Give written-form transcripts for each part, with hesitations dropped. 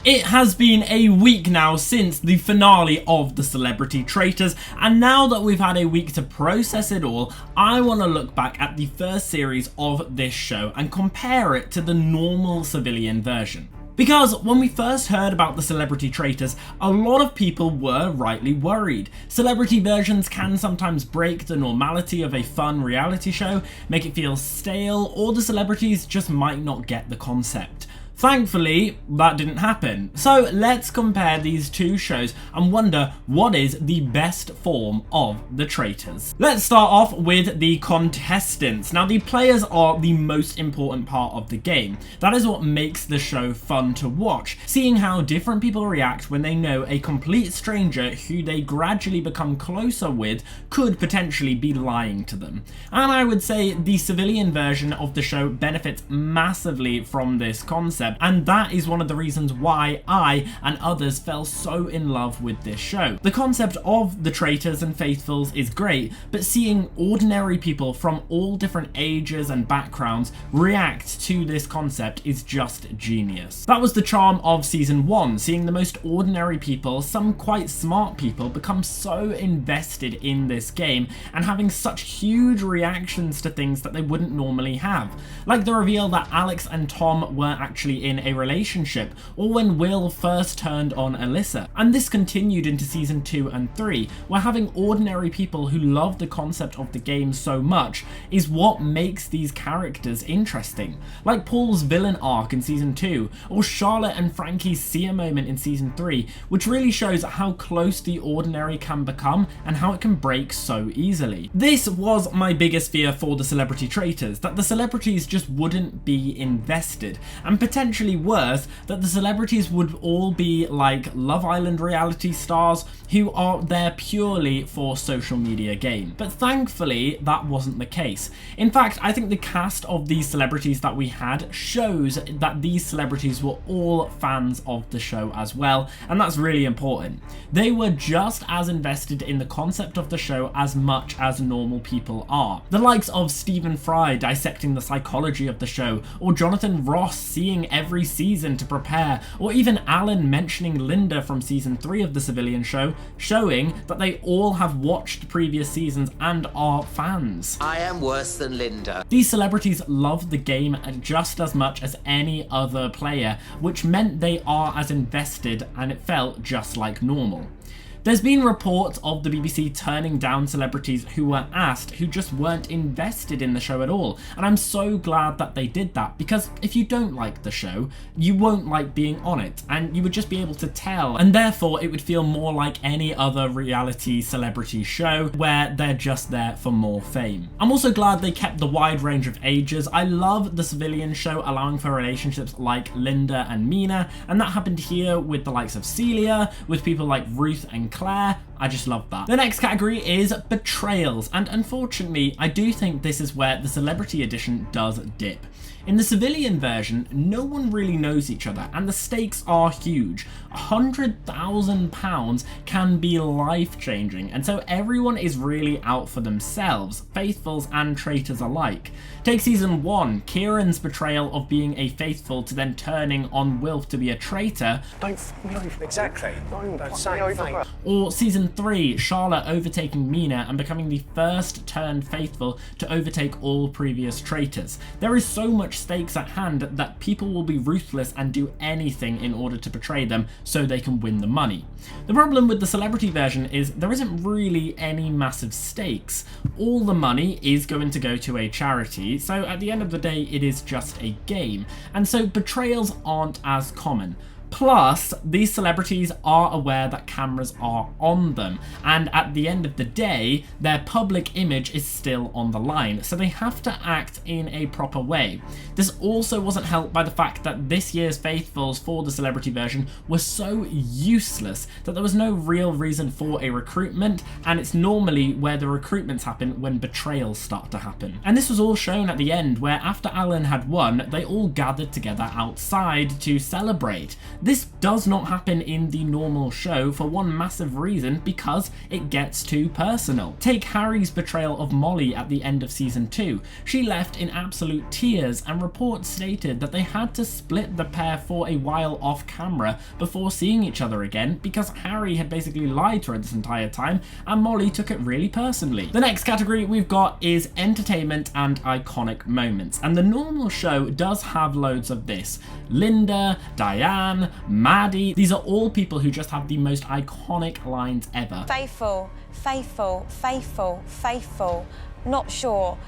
It has been a week now since the finale of the Celebrity Traitors, and now that we've had a week to process it all, I want to look back at the first series of this show and compare it to the normal civilian version. Because when we first heard about the Celebrity Traitors, a lot of people were rightly worried. Celebrity versions can sometimes break the normality of a fun reality show, make it feel stale, or the celebrities just might not get the concept. Thankfully, that didn't happen. So let's compare these two shows and wonder what is the best form of the Traitors. Let's start off with the Contestants. Now, the players are the most important part of the game. That is what makes the show fun to watch, seeing how different people react when they know a complete stranger who they gradually become closer with could potentially be lying to them. And I would say the civilian version of the show benefits massively from this concept, and that is one of the reasons why I and others fell so in love with this show. The concept of the traitors and faithfuls is great, but seeing ordinary people from all different ages and backgrounds react to this concept is just genius. That was the charm of season 1, seeing the most ordinary people, some quite smart people, become so invested in this game and having such huge reactions to things that they wouldn't normally have. Like the reveal that Alex and Tom were actually in a relationship, or when Will first turned on Alyssa. And this continued into season 2 and 3, where having ordinary people who love the concept of the game so much is what makes these characters interesting. Like Paul's villain arc in season 2, or Charlotte and Frankie's Sia moment in season 3, which really shows how close the ordinary can become and how it can break so easily. This was my biggest fear for the Celebrity Traitors, that the celebrities just wouldn't be invested, and potentially worse, that the celebrities would all be like Love Island reality stars who are there purely for social media gain. But thankfully, that wasn't the case. In fact, I think the cast of these celebrities that we had shows that these celebrities were all fans of the show as well, and that's really important. They were just as invested in the concept of the show as much as normal people are. The likes of Stephen Fry dissecting the psychology of the show, or Jonathan Ross seeing every season to prepare, or even Alan mentioning Linda from season 3 of the civilian show, showing that they all have watched previous seasons and are fans. I am worse than Linda. These celebrities love the game just as much as any other player, which meant they are as invested, and it felt just like normal. There's been reports of the BBC turning down celebrities who were asked who just weren't invested in the show at all, and I'm so glad that they did that, because if you don't like the show, you won't like being on it, and you would just be able to tell, and therefore it would feel more like any other reality celebrity show where they're just there for more fame. I'm also glad they kept the wide range of ages. I love the civilian show allowing for relationships like Linda and Mina, and that happened here with the likes of Celia, with people like Ruth and Claire. I just love that. The next category is Betrayals, and unfortunately I do think this is where the Celebrity Edition does dip. In the civilian version, no one really knows each other, and the stakes are huge. £100,000 can be life-changing, and so everyone is really out for themselves, faithfuls and traitors alike. Take season 1, Kieran's betrayal of being a faithful to then turning on Wilf to be a traitor. Don't exactly. Don't say anything. Or season 3, Charlotte overtaking Mina and becoming the first turned faithful to overtake all previous traitors. There is so much stakes at hand that people will be ruthless and do anything in order to betray them so they can win the money. The problem with the celebrity version is there isn't really any massive stakes. All the money is going to go to a charity, so at the end of the day it is just a game, and so betrayals aren't as common. Plus, these celebrities are aware that cameras are on them, and at the end of the day, their public image is still on the line, so they have to act in a proper way. This also wasn't helped by the fact that this year's faithfuls for the celebrity version were so useless that there was no real reason for a recruitment, and it's normally where the recruitments happen when betrayals start to happen. And this was all shown at the end, where after Alan had won, they all gathered together outside to celebrate. This does not happen in the normal show for one massive reason, because it gets too personal. Take Harry's betrayal of Molly at the end of season 2. She left in absolute tears, and reports stated that they had to split the pair for a while off camera before seeing each other again, because Harry had basically lied to her this entire time and Molly took it really personally. The next category we've got is entertainment and iconic moments, and the normal show does have loads of this. Linda, Diane, Maddie, these are all people who just have the most iconic lines ever. Faithful, faithful, faithful, faithful, not sure,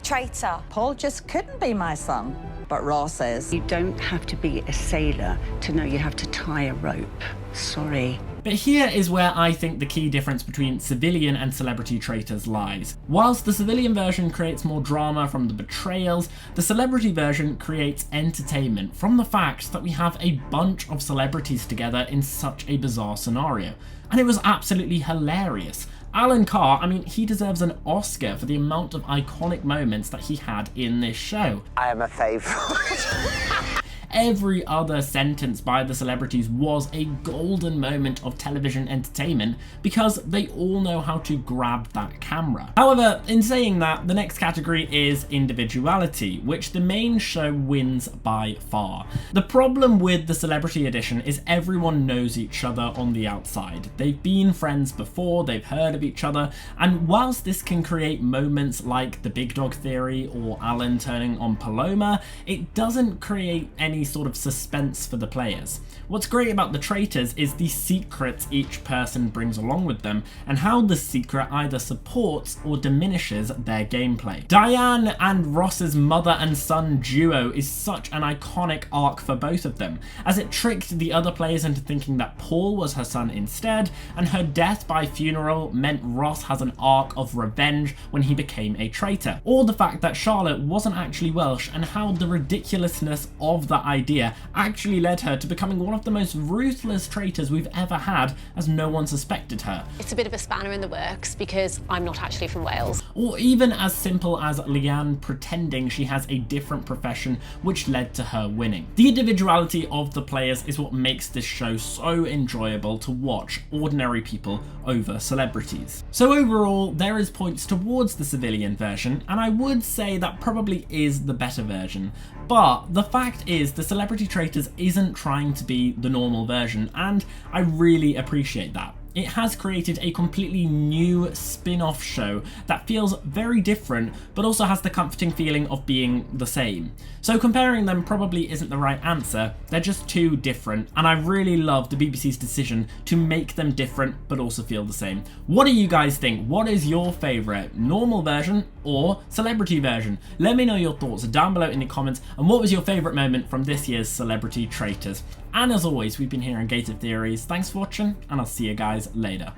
traitor. Paul just couldn't be my son, but Ross says. You don't have to be a sailor to know you have to tie a rope. Sorry. But here is where I think the key difference between civilian and celebrity traitors lies. Whilst the civilian version creates more drama from the betrayals, the celebrity version creates entertainment from the fact that we have a bunch of celebrities together in such a bizarre scenario. And it was absolutely hilarious. Alan Carr, I mean, he deserves an Oscar for the amount of iconic moments that he had in this show. I am a favourite. Every other sentence by the celebrities was a golden moment of television entertainment because they all know how to grab that camera. However, in saying that, the next category is individuality, which the main show wins by far. The problem with the celebrity edition is everyone knows each other on the outside. They've been friends before, they've heard of each other, and whilst this can create moments like the big dog theory or Alan turning on Paloma, it doesn't create any sort of suspense for the players. What's great about the traitors is the secrets each person brings along with them, and how the secret either supports or diminishes their gameplay. Diane and Ross's mother and son duo is such an iconic arc for both of them, as it tricked the other players into thinking that Paul was her son instead, and her death by funeral meant Ross has an arc of revenge when he became a traitor. Or the fact that Charlotte wasn't actually Welsh, and how the ridiculousness of that idea actually led her to becoming one of the most ruthless traitors we've ever had, as no one suspected her. It's a bit of a spanner in the works because I'm not actually from Wales. Or even as simple as Leanne pretending she has a different profession, which led to her winning. The individuality of the players is what makes this show so enjoyable to watch ordinary people over celebrities. So overall, there is points towards the civilian version, and I would say that probably is the better version. But the fact is, the Celebrity Traitors isn't trying to be the normal version, and I really appreciate that. It has created a completely new spin-off show that feels very different, but also has the comforting feeling of being the same. So comparing them probably isn't the right answer, they're just too different, and I really love the BBC's decision to make them different but also feel the same. What do you guys think? What is your favourite, normal version or celebrity version? Let me know your thoughts down below in the comments, and what was your favourite moment from this year's Celebrity Traitors? And as always, we've been here on Gated Theories. Thanks for watching, and I'll see you guys later.